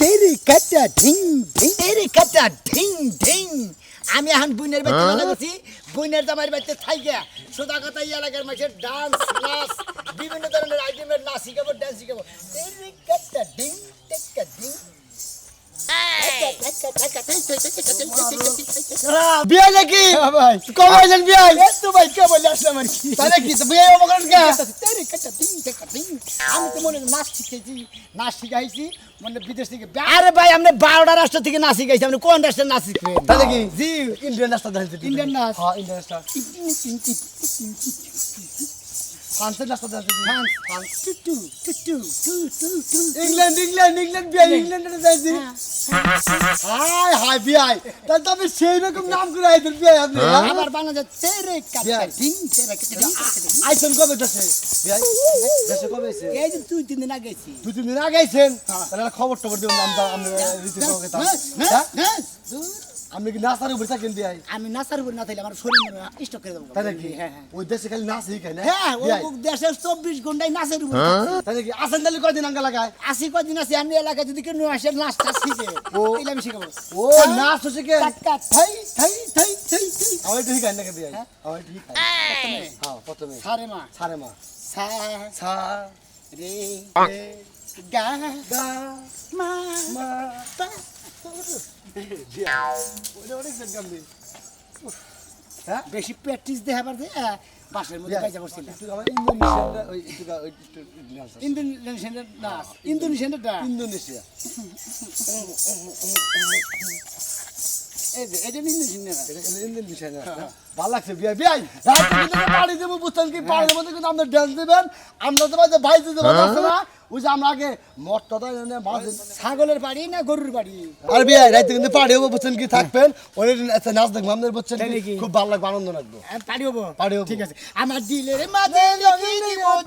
তেরি কাটা ঢিং ঢিং তেরি কাটা ঢিং ঢিং আমি এখন বুনের বাড়িতে ভালো করছি বুনের জামাইয়ের বাড়িতে থাইকা সোজা কথা এই এলাকার মানুষের ডান্স নাচ বিভিন্ন ধরনের আইটেমের নাচ শিখাবো ডান্স শিখাবো তেরি কাটা ঢিং টেকা ঢিং বিয়ে নাকি কবে আসেন বিয়ে তো ভাই কে বলে আসলাম আর কি তাহলে কি বিয়ে অবকরণ কে তেরি কাটা ঢিং টেকা ঢিং আমি তো মনে নাচ শিখেছি নাচ শিখাইছি মানে বিদেশ থেকে আরে ভাই আপনি 12টা রাষ্ট্র থেকে নাচ শিখাইছি আপনি কোন রাষ্ট্রের নাচ শিখবেন তাহলে কি জি ইন্ডিয়ান নাচটা দেখাইছি ইন্ডিয়ান নাচ হ্যাঁ ইন্ডিয়ান নাচটা ফ্রান্সের নাচটা দেখাইছি ফ্রান্স টু ইংল্যান্ড বিয়ে ইংল্যান্ডে যাইছি হাই হাই বিয়ে তাহলে তো আমি সেই রকম নাম করে আইতেন বিয়ে আপনি আবার বাংলাদেশ তেরে কাটা ঢিং তেরে কাটা আইছেন কবে দেশে বিয়ে দেশে কবে এসে এই যে 2-3 দিন আগে গেছি 2-3 দিন আগে আইছেন তাহলে খবর টবর দিও নাম আমরা রীতি সঙ্গে না আমি কি নাচার উপর থাকেন বিয়ে আমি নাচার উপর না থাকলে আমার শরীর স্টক করে দেবো তাহলে কি হ্যাঁ ওই দেশে খালি নাচ শিখায় না হ্যাঁ ওই দেশে 24 ঘন্টায় নাচের উপর তাহলে কি আসেন তাহলে কয়দিন আঙ্গা লাগায় আসি কয়দিন আছে আমি এলাকায় যদি কেউ আসে নাচটা শিখে তাহলে আমি শিখাবো ও নাচ শিখে টাকা থাই আমার তো শিখায় না কে বিয়ে আমার ঠিক হ্যাঁ প্রথমে সারে মা সা রে গা মা পা বেশি প্র্যাকটিস দেখাবার বাসের মধ্যে কাজা করছিল ইন্দোনেশিয়া ভালো লাগছে পাড়ি দেবো বুঝছেন কি পাড়ির মধ্যে কিন্তু আপনার ড্যান্স দেবেন আমরা তো ভাই দিতে পারছে না ওই যে আমরা আগে মটটা ছাগলের বাড়ি না গরুর বাড়ি আর বিয়ে রাইতে কিন্তু পাড়ি হবো বুঝছেন কি থাকবেন ওই নাচ দেখবো আমাদের বুঝছেন খুব ভালো লাগবে আনন্দ লাগবে পাড়ি হবো ঠিক আছে আমার দিলের মাঝে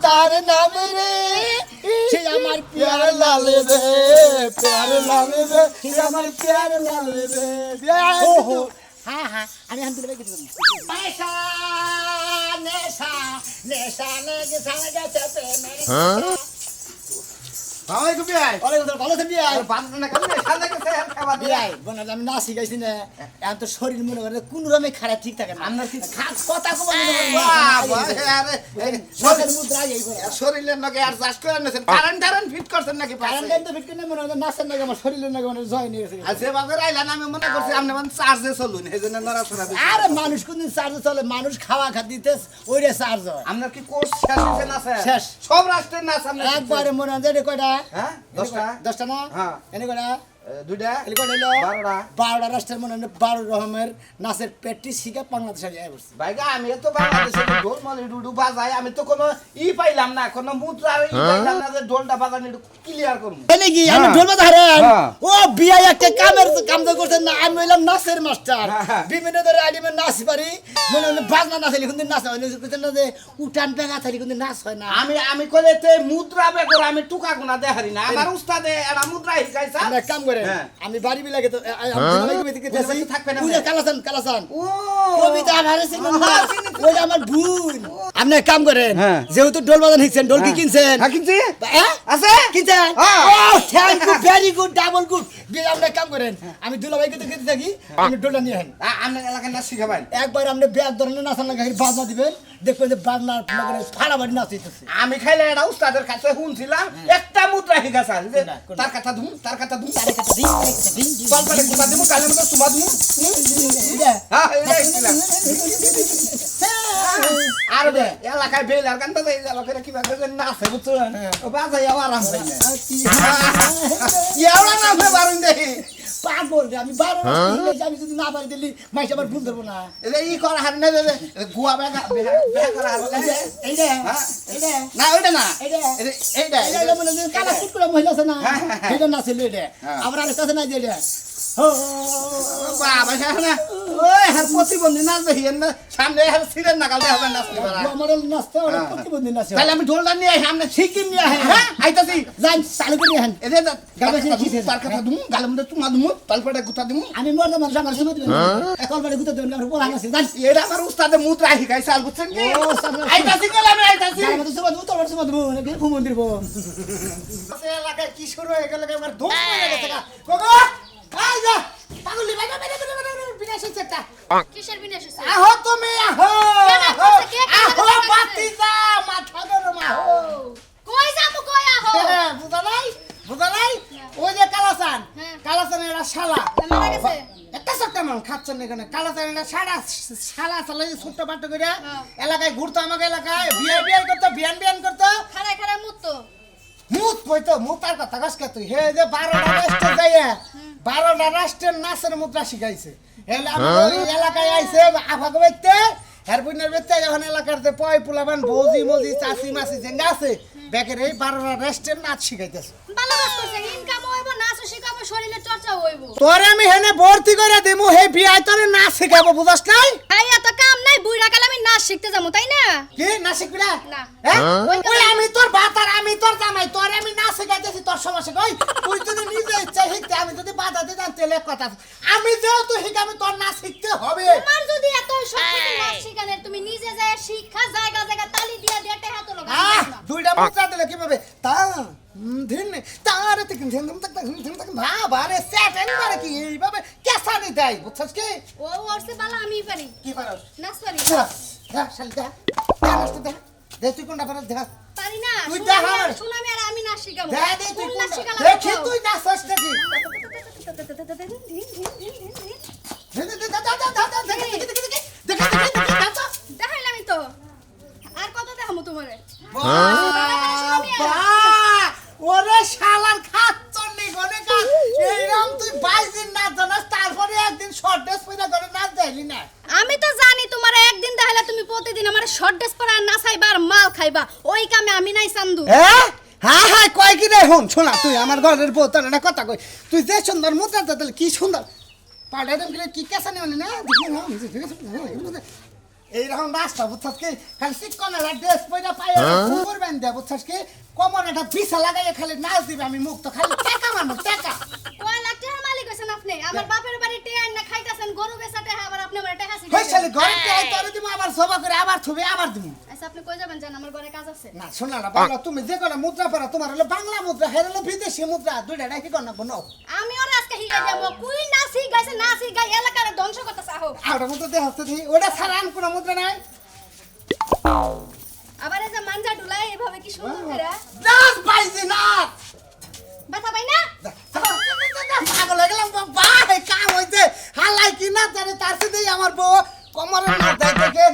তার নাম রে সে আমার প্যার লালে রে প্যার লালে রে সে আমার প্যার লালে রে ওহো হ্যাঁ আমি এখন দিলে কিছু পয়সা নেশা লেগে সারা গেছে প্রেমের ভাই কবি আই ভালো থাকবি আই বান্দা না কেন সাজা গেছে খাবার দি আই বনা আমি নাচ শিখাইছি না এখন তো শরীর মনে করে কোন রকমে খারাপ ঠিক থাকে না আমরা কি কথা কব আরে শরীর মুদ্রা এই বড় শরীরের নাকি আর চাষ করে নেছেন কারেন্ট ফিট করছেন নাকি কারেন্ট তো ফিট করে মনে হয় নাচের নাকি আমার শরীরের নাকি মানে জয় নিয়ে গেছে আজে বাজার আইলা না আমি মনে করছি আপনি মানে চার্জে চলুন এইজন্য নড়াচড়া আরে মানুষ কোন দিন চার্জে চলে মানুষ খাওয়া খাদিতে ওইরে চার্জ হয় আপনার কি কোর্স শেষ হইছে না শেষ সব রাষ্ট্রের নাচ আমরা একবারে মনে হয় যে কয়টা হ্যাঁ 10টা না হ্যাঁ এনে কয়টা দুইটা এলি কয়টা হলো 12টা রাষ্ট্রের মনে 12 রকমের নাচের প্র্যাকটিস শিখে বাংলাদেশে আই বসছি ভাইগা আমি তো বাংলাদেশে ঢোল মালি ডুডু বাজাই আমি তো কোনো পাইলাম না কোনো মুদ্রা পাইলাম না যে ঢোলটা বাজানি ক্লিয়ার করব মানে কি আমি ঢোল বাজারেন ও বিয়া একটা কাম তো করছেন না আমি হইলাম নাচের মাস্টার বিভিন্ন ধরনের আইটেমের নাচ পারি মনে বাজনা নাচলি কোন নাচ হয় না যে উঠান পেগা থাকি কোন নাচ হয় না আমি কইতে মুদ্রা বেগর আমি টুকা গুনা দেখারি না আমার উস্তাদে এরা মুদ্রা শিখাইছা আমরা কাম করে আমি বাড়ি বিলাগে তো আমি কবিতা দেছি থাকবে না ওই কালাসান ও কবিতা আমারে চিনেন না ওই আমার বোন আপনি কাম করেন যেহেতু ঢোল বাজান শিখছেন ঢোল কি কিনছেন হ্যাঁ কিনছি আছে কিনছেন ও thank you very good double good আপনি কাম করেন আমি দুলাভাইকে তো কিনতে থাকি আমি ঢোলটা নিয়ে আইন আপনার এলাকায় নাচ শিখাবেন একবার আপনি ব্যাগ ধরনের নাচ লাগা বাজনা দিবেন দেখবেন যে বাজনা লাগলে ফাড়াবাড়ি নাচ হইতেছে আমি খাইলে এটা উস্তাদের কাছে শুনছিলাম একটা মুদ্রা শিখাছে তার কথা ধুম তার কথা ধুম তার কথা দিন পালপালে কুপা দিমু কালে মতো সুমা দিমু হ্যাঁ আর দে এলাকায় বেলার গান বাজাই যাবা করে কি বাজে নাচে বুঝছেন ও বাজাই আরাম হয় না ইয়াওরা না বারুন দেখি পাগল রে আমি 12 রাত আমি যদি না পারি দিলি মাইস আবার ভুল ধরবো না এই করা হার না গুয়া বেগা করা হার এই রে না ওইটা না এইটা মনে কালা কুট করে মহিলা আছে না এটা না ছিল এটা আবার আর কাছে না যে বাবা না ওই হার প্রতিবন্ধী নাচবে হিয়েন না সামনে হার সিরেন নাগাল দেখাবে নাচতে পারা আমার নাচতে ওরা প্রতিবন্ধী নাচে তাহলে আমি ঢোলটা নিয়ে সামনে শিখিন নিয়ে হ্যাঁ আইতাছি যাই চালু করে আন এদের গাবে সে কি তার কথা দুমু গালের মধ্যে চুমা দুমু তালপরে গুতা দিমু আমি মরলে মানুষ আমার সময় দিবেন কলবারে গুতে দেবেন আমার পোলা আছে যাই এটা আমার উস্তাদে মুদ্রা শিখাইছে আর বুঝছেন কি ও, সামনে- আইতাছি গেলে আমি আইতাছি আমাদের সময় দেবো তোর সময় দেবো নাকি মন্দির বো এলাকায় কি শুরু হয়ে গেল একবার ধুম হয়ে গেছে গা গোগো আই যা পাগলি ভাই বিনাশ হচ্ছে একটা কিসের বিনাশ হইছে? আহো তুমি আহো কেন করছে? কে কেন আহো করছে? বাতিজা মাথা গরম আহো কই যাবো কই আহো? বুঝা নাই ওই যে কালাসান হ্যাঁ। কালাসানের একটা শালা মারা গেছে? একটা সপ্তাহ মান খাচ্ছেন না কেন কালাসানের একটা শালা শালা ছোট্ট পাট্ট করে হ্যাঁ। এলাকায় ঘুরতো আমাকে এলাকায় বিয়ে করতো বিয়ান করতো খাড়ায় খাড়ায় মুততো। মুত কইতো মুতার কথা কসকে তুই হে যে 12টা রাষ্ট্রে যাইয়া 12টা রাষ্ট্রের নাচের মুদ্রা শিখাইছে এলা আমাদের এলাকায় আইছে আফাকে বাইতে হের বুনের বেতে এখন এলাকার যে পয় পুলাবান ভৌজি মজি চাচি মাসি জেঙ্গা আছে বেকের এই 12টা রাষ্ট্রের নাচ শিখাইতেছে ভালো কাজ করছে। ইনকাম হইব, নাচও শিখাবো, শরীরের চর্চা হইব। তোরে আমি হেনে ভর্তি করে দিমু হে বিয়ায় তোরে নাচ শিখাবো বুঝছ নাই ভাই এত কাম নাই, বুইড়া কালে আমি নাচ শিখতে যাবো, তাই না? কি নাচ শিখবি না না। হ্যাঁ ওই আমি তোর বাতার আমি তোর জামাই তোরে আমি নাচ শিখাইতেছি তোর সমস্যা কই তুই যদি নিজে ইচ্ছা শিখতে আমি যদি বাধা দিই জানতে লেখ কথা আছে। আমি যেহেতু শিখাবি তোর নাচ শিখতে হবে তোমার যদি এত শক্তি নাচ শিখানের, তুমি নিজে যায় শিক্ষা জায়গা জায়গা তালি দিয়া দিয়া টেহা তো লগা আহ দুইটা মুদ্রা দিলে কিভাবে তা ধিন তারে তিন ধিন তক তক ভাবারে সেটেন মারে কি এইভাবে কেসা নি দেয় বুঝছস কি ও ওরছে বালা আমি পারি, কি পারস নাচ পারি। যা শালি দে দে তুই কোনটা পারস দেখা পারি না। তুই সুনামি দেখা আর- আমার। সুনামি আর আমি নাচ শিখাবো। দে দে তুই কোন নাচ কোনটা শিখালাম দেখি দেখাও। তুই নাচস নাকি দেখাইলামই তো। আর কত দেখামু তোমারে? ওরে শালার খাচ্চন্নি গনে কাজ এইরকম তুই 22 দিন নাচ জানাস তারপরে একদিন শর্ট ড্রেস পরে করে নাচ দেখাইলি না আমি তো জানি তোমার একদিন দেখাইলে তুমি প্রতিদিন আমার শর্ট ড্রেস পরা নাচাইবা আর মাল খাইবা। ওই কামে আমি নাই চান্দু। হ্যাঁ হ্যাঁ হ্যাঁ কয় কি রে হন শোনা তুই আমার ঘরের বউ তোর একটা কথা কই তুই যে সুন্দর মুদ্রা দিলে কি সুন্দর পাড়ার কি কেসা নেই না এইরকম রাস্তা বুঝছস কি খালি চিকন একটা ড্রেস পরে পায়ে কুকুর বান্ধে বুঝছস কি কোমর একটা বিছা লাগাই খালি নাচ দিবে আমি মুক্ত খালি টাকা মারবো টাকা কয় লাখ টাকার মালিক হইছেন আপনি? আমার বাপের বাড়ি টেহা না খাইতাছেন, গরু বেচা টেহা, আবার আপনি আমার টেহা হই শিখাইছেন। শালি ঘরে তে তোরে দিমু আবার সভা করে আবার থুবে আবার দিমু আচ্ছা আপনি কই যাবেন? জান আমার ঘরে কাজ আছে। না শোনা না বাবা তুমি যে কোনো মুদ্রা পারা তোমার হলো বাংলা মুদ্রা হের হলো বিদেশি মুদ্রা দুইটা রাখি কোন না বনাও আমি ওর আজকে হিগাই দেবো। কুই নাচি গাইছে, নাচি গাই এলাকার ধ্বংস করতেছে। আহো আর মুদ্রা দে হচ্ছে দি ওটা ছাড়া আর কোনো মুদ্রা নাই আবার এই যে মাঞ্জা ডুলাই এভাবে কি সুন্দর করে নাচ পাইছি নাচ ব্যথা পাই না? পাগল হয়ে গেলাম বাবা কাম হইছে হালাই কি না জানে তার সাথেই আমার বউ কোমরের নাচ দেয় দেখেন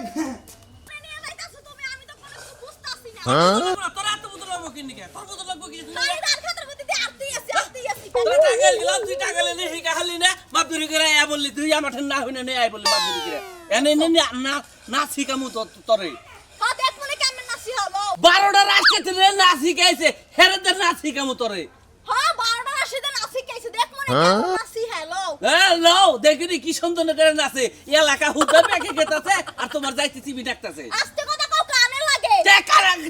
তোরা তো বুঝলো বকি নিকে তোর বুঝলো বকি তুই তাই রাত খাতার মধ্যে দিয়ে আত্তি আছি। তোরা টাকা দিলাম তুই টাকা লেনে শিখা খালি না মাদুরি করে আয় বললি তুই আমার ঠান না হইনা নেই আয় বললি মাদুরি করে এনে নে না না শিখামু তোরে হ্যাঁ দেখ মনে কেমন নাচি হলো। 12টা রাস্তা থেকে না শিখাইছে হেরেদের না শিখামু তোরে হ্যাঁ 12টা রাশিদে নাচি গাইছে, দেখ মনে কেমন নাচি হ্যালো। লও দেখিনি কি সুন্দর করে নাচে এলাকা হুদা পেকে গেতাছে আর তোমার যাইতে টিভি দেখতাছে আস্তে কথা কও কানে লাগে।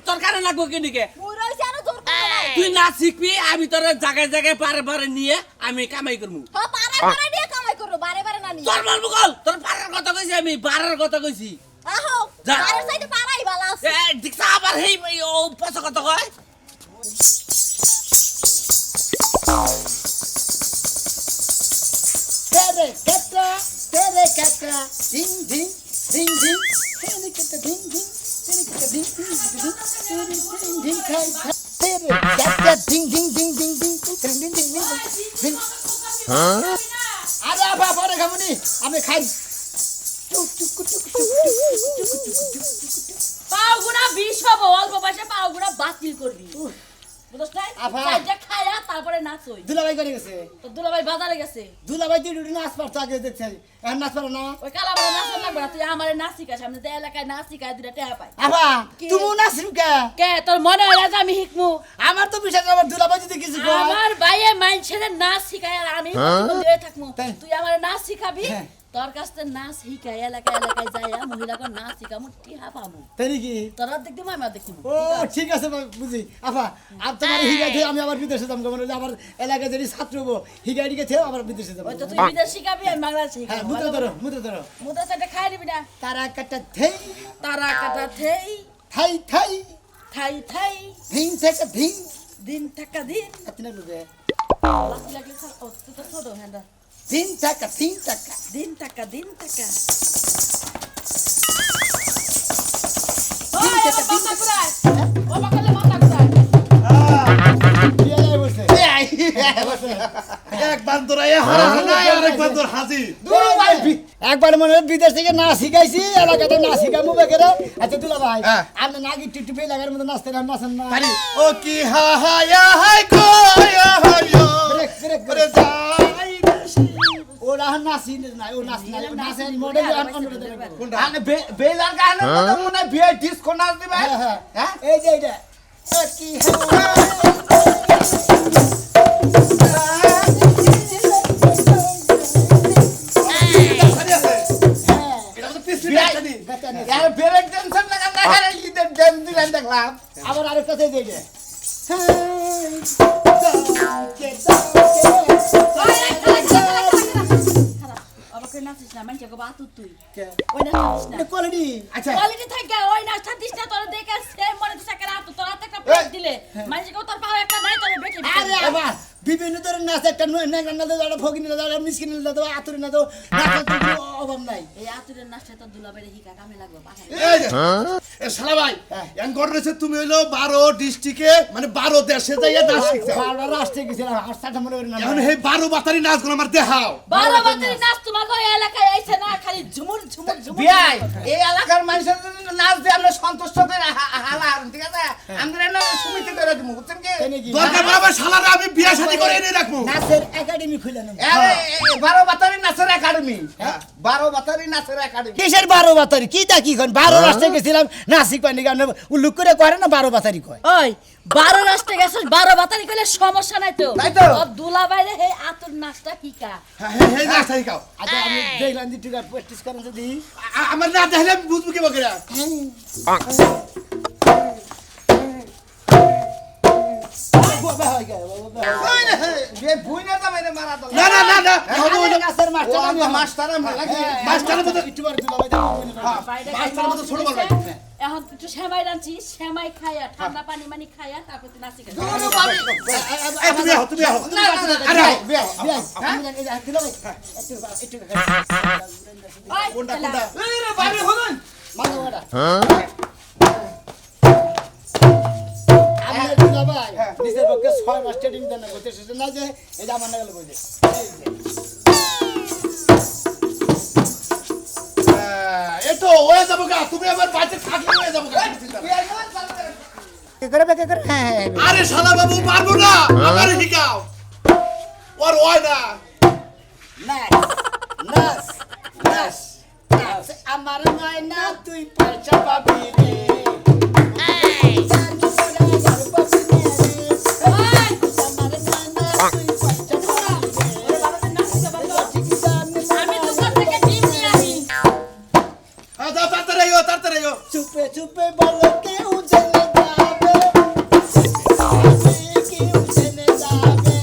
তোর কারণে লাগবো কি নিকে বুড়ো হইছে আর জোর করে নাই। তুই না শিখবি আমি তোর জায়গায় জায়গায় পারে পারে নিয়ে আমি কামাই করবো হ্যাঁ পারে পারে দিয়ে কামাই করো, বারে বারে না নি। তোর মারবো কল তোর পাড়ার কথা কইছি আমি পাড়ার কথা কইছি আহো যা। বারে সাইডে পারাই ভালো আছে। দেখছা আবার হেই ও পয়সা কত কয় তেরে কাটা ডিং ডিং ডিং ডিং তেরে কাটা ডিং ডিং তেরে কাটা ডিং ডিং ডিং ডিং খাই তেরে কাটা ding ding ding ding ding ding ding ding ding আরে বাবা রে গামনি আমি খাই পাওগুনা 20 হবো, অল্প পয়সা পাওগুনা বাতিল করবি। বুঝছ নাই আফা। চাইটা খায়া তারপরে নাচই দুলাভাই করে গেছে তো দুলাভাই বাজারে গেছে দুলাভাই দুটি নাচ পারতো আগে দেখছি এখন নাচ পারো না ওই কালাবারে নাচন লাগবে না তুই আমারে নাচি কাজ সামনে যে এলাকায় নাচি কাজ দুটা টেহা পাই আফা কি? তুমি নাচিম কে কে তোর মনে হয় না যে আমি শিখমু আমার তো বিষয় আমার দুলাভাই যদি কিছু কয় আমার ভাইয়ে মাইনছের নাচ শিখায় আর আমি দিয়ে থাকমু তাই? তুই আমারে নাচ শিখাবি হ্যাঁ। তোর কাছ থেকে নাচ শিখাই এলাকায় এলাকায় যাইয়া মহিলাকে নাচ শিখামু টিহা পামু তাই নাকি তোরা দেখতে আমি দেখিমু ও ঠিক আছে বুঝি আফা আর তোমার হিগাই থেকে আমি আবার বিদেশে যাবো মানে আমার এলাকায় যদি ছাত্র হবো হিগাই দিকে থেকে আবার বিদেশে যাবো ওই তো তুই বিদেশ শিখাবি আমি বাংলাদেশে হ্যাঁ শিখাবো মুদ্রা ধরো মুদা চাটা খাই দিবি না তারা কাটা থেই তারা কাটা থেই থাই থাই থাই থাই ধিং থেকে ধিং দিন থাকা দিন আপনি লোকে লাস্ট লাগলে ও তুই তো ছোট হ্যাঁ ধিং টাকা ধিং টাকা দিন থাকা দিন থাকা বিয়ে বসে একবার দৌড়াইয়া হারা না আরেকবার দৌড় হাজির একবার মনে হয় বিদেশ থেকে নাচ শিখাইছি এলাকাতে নাচ শিখামু বেকেরে আচ্ছা দুলা ভাই হ্যাঁ। আপনি নাকি টিপটিপে এলাকার মধ্যে নাচতে নাচেন না পারি ও কি হা হা ইয়া হাই কো ইয়া হাই ইয়া ব্রেক ব্রেক করে ব্রেক যাই দেশি ও নাচি না ও নাচ না নাচের মডেল কোনটা আনে বেলার গানের মতো মনে হয় বিয়ে ডিস্কো নাচ দিবে হ্যাঁ হ্যাঁ হ্যাঁ এই যে এইটা কি সারি আছে এটা তো পিছলি একটা দি यार ब्रेक टेंशन लगा ना यार इधर गेम दिलन देखलाम আবার আরেকটা সেই যে আমাকে নাচিস না মানুষকে গো বাতুর তুই ওই নাচিস না কোয়ালিটি আচ্ছা কোয়ালিটি থাকে ওই নাচটা দিস না তোর দেখে সে মনে দিস একটা রাত তোর হাতে একটা প্লেট দিলে মানুষকে তোর পাওয়া একটা নাই তোর বেশি আরে আবার বিভিন্ন ধরনের নাচ একটা না দাদা ফকিনি দাদা মিসকিনি দাদা আতুরি না তো নাচের অভাব নাই এই আতুরের নাচটা তোর দুলাবের হিকা কামে লাগবে পাঠাই এই যে, এ শালা ভাই এন গড় রয়েছে তুমি হইলো 12 ডিস্ট্রিক্টে মানে 12 দেশে যাইয়া নাচ শিখছো বারবার রাস্তায় গেছিলাম আর সাথে মনে করি না এখন এই 12 বাতারি নাচগুলো আমার দেখাও 12 বাজারে নাচ তোমার ওই এলাকায় আইছে না খালি ঝুমুর ঝুমুর ঝুমুর বিয়াই এই এলাকার মানুষের জন্য নাচ দিয়ে আমরা সন্তুষ্ট করে হালা ঠিক আছে আমরা না সমিতি করে দিব বুঝছেন কি তাই নাকি? দরকার পড়ে আমার শালারা আমি বিয়া শাদী করে এনে রাখবো নাচের একাডেমি খুলে নেব আরে 12 বাতারি নাচের একাডেমি 12 বাতারি নাচের একাডেমি কিসের 12 বাতারি কি তা কি কোন 12 রাস্তায় গেছিলাম নাসিক পানি গান উল্লুক করে করে না 12 বাতারি কয় ওই 12 রাষ্ট্রে গেছস 12 বাতারি কইলে সমস্যা নাই তো তাই তো। তোর দুলাবাইরে হে আতুর নাচটা হিকা হ্যাঁ নাচ শিখাও আচ্ছা আমি দেখলাম যে টিকার প্র্যাকটিস করেন যদি আমার না দেখলে আমি বুঝবো কি বকরা বাবা হয়ে গেল ওই না যে বুইনা তো মেরে মারা তো না না না না নাচের ও মাস্টার আমরা মাস্টার আমরা লাগি মাস্টারের মতো একটু বার দিলাম ভাই বাইরে বাচ্চার মতো ছোট বড় ভাই। এখন একটু সেমাই রাঁধছি সেমাই খাইয়া ঠান্ডা পানি মানি খাইয়া তারপর তুই নাচি খাবি দুরু বাড়ি এই তুমি আহো তুমি আহো না না না আরে আহো। বিয়া আমি দিলাম একটু ওই কোনটা চালা। কোনটা এই রে বাড়ি হলুন মানো ওটা আমি দিলাম ভাই নিজের পক্ষে 6 মাস ট্রেনিং দেন না করতে শেষ না যে এই যে আমার না গেল কই যে এতো হয়ে যাবো গা তুমি আবার বাজে থাকলে হয়ে যাবো গা কে করে কে করে হ্যাঁ হ্যাঁ আরে শালা বাবু পারবো না আমার শিখাও ওর ওই না নাচ নাচ নাচ আমার ময়না তুই পয়সা পাবি রে আমি তো ঘর থেকে ডিম নিয়ে আসি তাড়াতাড়ি আইও চুপে চুপে বলো কেউ জেনে যাবে কেউ জেনে যাবে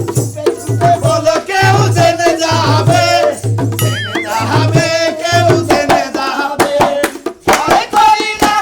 চুপে চুপে বলো কেউ জেনে যাবে জেনে যাবে কেউ জেনে যাবে আরে কই না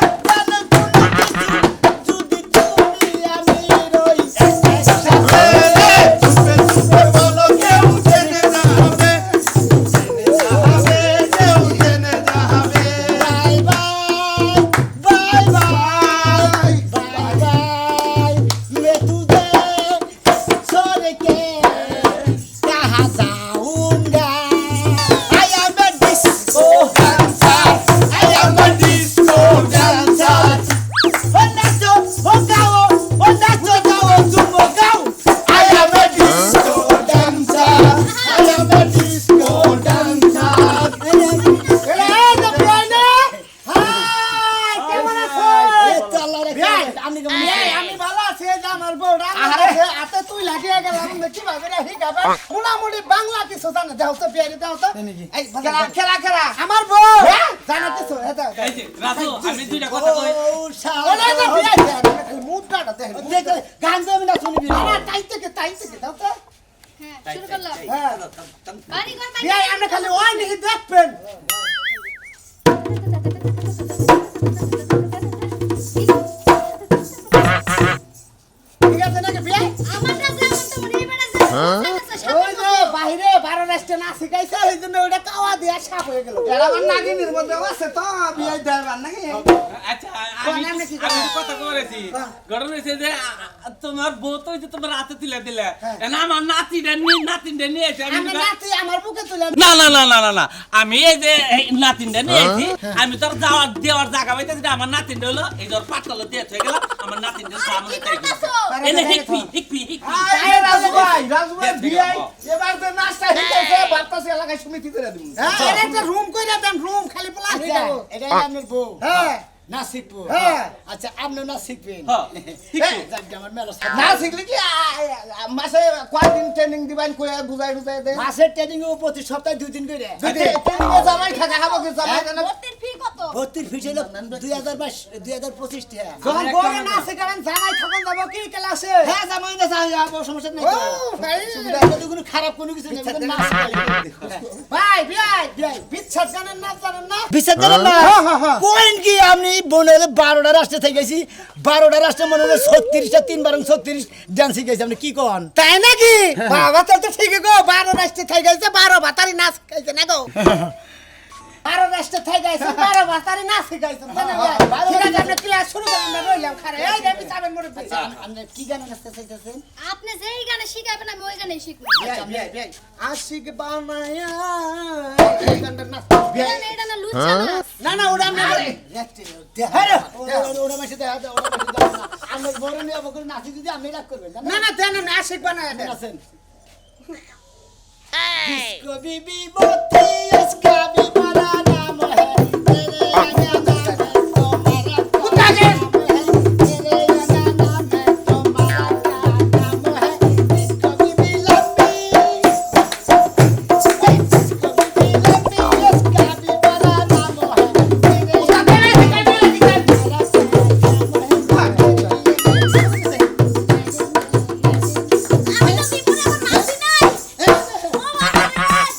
আমার বউরা আরে। হাতে তুই লাগিয়ে গেলাম দেখি ভাবে না হিগাবে মোটামুটি বাংলা কিছু জানে দাও তো বিয়ারি দাও তো এই খেলা খেলা আমার বউ হ্যাঁ? জানা কিছু এটা এই যে রাজু আমি দুইটা কথা কই ওরে না বিয়ারি মুদ্রাটা দেখ গান দেবে না শুনবি না তাই থেকে দাও তো হ্যাঁ শুরু করলাম হ্যাঁ বাড়ি ঘর বাড়ি বিয়াই আমরা খালি ওই নাকি দেখবেন ঠিক আছে নাকি বিয়াই আমার কাছে আমার তো মনে বেড়া যায় ওই যে বাইরে 12 রাষ্ট্রে না শিখাইছে ওই জন্য ওটা কাওয়া দিয়া সাপ হয়ে গেল এরা আমার নাগিনীর মধ্যে আছে তো বিয়ে দেবার নাকি আচ্ছা আমি কথা করেছি ঘটনা হয়েছে যে তোমার বউ তো যে তোমার হাতে তুলে দিলে না আমার নাতিনটা নিয়ে এসে আমি আমি নাতি আমার বুকে তুলে না না না না না না আমি এই যে এই নাতিনটা নিয়ে এসেছি আমি তোর দেওয়ার জায়গা পাইতেছি না আমার নাতিনটা হলো এই ধর পাটকলে দিয়ে হয়ে গেল আমার নাতিনটা সামনে তাই এনে হিকপি আরে রাজু ভাই বিয়ে এবার তো নাস্তা হিকাইছে বাতাসে এলাকায় সমিতি করে দিমু হ্যাঁ এটা একটা রুম কইরা দেন রুম খালি প্লাস দাও এটাই আপনার বউ হ্যাঁ না শিখবো হ্যাঁ। আচ্ছা আপনি না শিখবেন হ্যাঁ যাক আমার মেলা না শিখলে কি মাসে কয়দিন ট্রেনিং দিবেন কইয়া বুঝাই দে মাসের ট্রেনিং ও প্রতি সপ্তাহে 2 দিন করে ট্রেনিং জামাই থাকা খাবো কি জামাই জানা ভর্তির ফি কত ভর্তির ফিস হলো 2025 টাকা যখন বড় না শিখাবেন জামাই থাকুন যাব কি ক্লাসে হ্যাঁ জামাই না যাই যাবো সমস্যা নাই ও ভাই সুবিধা তো কোনো খারাপ কোনো কিছু নেই না ভাই বিয়াই বিয়াই বিচ্ছাদ জানেন না বিচার জানেন না পয়েন্ট কি আপনি মনে হলে 12টা রাষ্ট্রে থেকে গেছি 12টা রাষ্ট্রে মনে হলে 36টা 3 12 36 ডান্স শিখেছি আপনি কি কোন তাই নাকি বাবা তো ঠিকই গো 12 রাষ্ট্রে থেকে গেছে 12 ভাতারি নাচ শিখাইছে না গো 12 রাষ্ট্রে থেকে গেছে 12 ভাতারি নাচ শিখাইছে ঠিক আছে আপনি ক্লাস শুরু করেন না রইলাম খারে এই যে আমি যাবেন মোর আপনি কি গান নাচতে চাইতেছেন আপনি যেই গানে শিখাবেন আমি ওই গানেই শিখবো আশিক বানায়া এই গানটা নাচ এটা না লুচ্চা নাচ না না ওটা আমি ওটা মাসে দেখা দাও ওটা মাসে দেখা না আমরা বড় নিয়ে বকর নাচি যদি আপনি রাগ করবেন না না দেন না আশিক বানায়া আছেন इसको बीबी बोती इसका भी बड़ा नाम है तेरे नाम है तुम्हारा कुत्ता के तेरे नाम है तुम्हारा नाम है इसको बीबी लंबी इसको बीबी लंबी इसका भी बड़ा नाम है तेरे আমি তো বিপুরে এখন নাচি নাই ও বাবা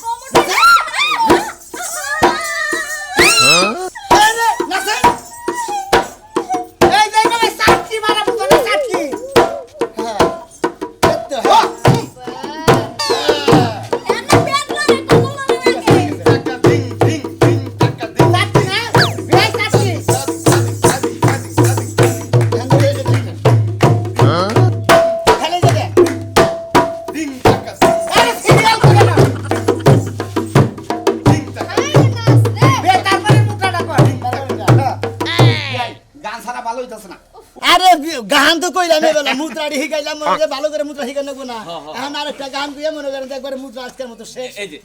কোমরটা এমন পেট লরে কোমর লরে লাগে গান ছাড়া ভালো হইতাছে না আরে গান তো কইলাম এবেলা মুদ্রাড়ি শিখাইলাম মনে হয় ভালো করে মুদ্রা শিখাই নেবো না এখন আরেকটা গান কইয়া মনে করেন যে একবারে মুদ্রা আজকের মতো শেষ এই যে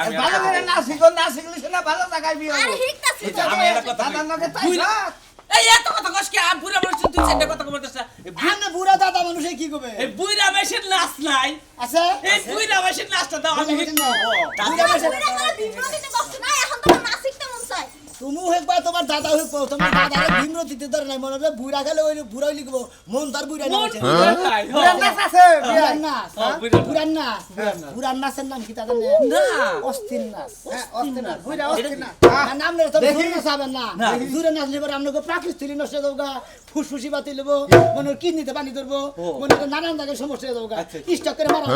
আমি ভালো করে না শিখো না শিখলে সেটা ভালো জায়গায় বিয়ে আরে হবে হিকতাছি তো আমি একটা কথা দাদার লগে তাই বুঝ- না এই এত কথা কস কি আমি পুরা বলছি তুই সেটা কথা বলতেছ আপনি বুড়া দাদা মানুষে কি করবে এই বুইরা মেশিন নাচ নাই আছে এই বুইরা মেশিন নাচটা দাও আমি বুইরা মেশিন না। দাদা বুড়া করে বিপ্লবীতে কষ্ট নাই এখন তো নাচ শিখতে মন চায় তুমি একবার তোমার দাদা হয়ে তোমার দাদারে ভিন্ন দিতে ধরে নাই মনে হয় বুড়া গেলে ওই বুড়াই লিখবো মন তার বুড়া নাম আছে পুরান নাচ আছে বুড়ার নাচ বুড়ার বুড়ার নাচ বুড়ার নাচের নাম কি তাদের অস্থির নাচ অস্থির না বুইরা অস্থির না আর নাম নেই তবে দূরে নাচাবেন না দূরে নাচলে পরে আপনাকে প্রাকৃতিক নষ্ট হয়ে যাবো ফুসফুসি বাতি নেবো মনে হয় কিডনিতে পানি ধরবো মনে হয় নানান জায়গায় সমস্যা হয়ে যাবো স্টক করে মারা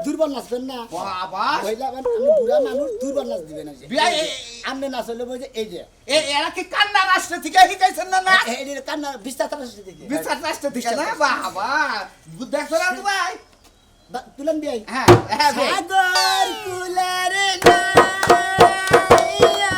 দুর্বল নাচবেন না বাবা হইলে আপনি বুড়া মানুষ দুর্বল নাচ দিবেন না বিয়া আপনি নাচ হলে বই যে এই যে এরা কি কান্না রাষ্ট্র থেকে শিখাইছেন না না এই কান্না বিস্তার রাষ্ট্র থেকে বিচার রাষ্ট্র থেকে না বাবা দেখছো না ভাই তুলেন বিয়াই হ্যাঁ হ্যাঁ ভাই। সাগর কুলারে নাইয়া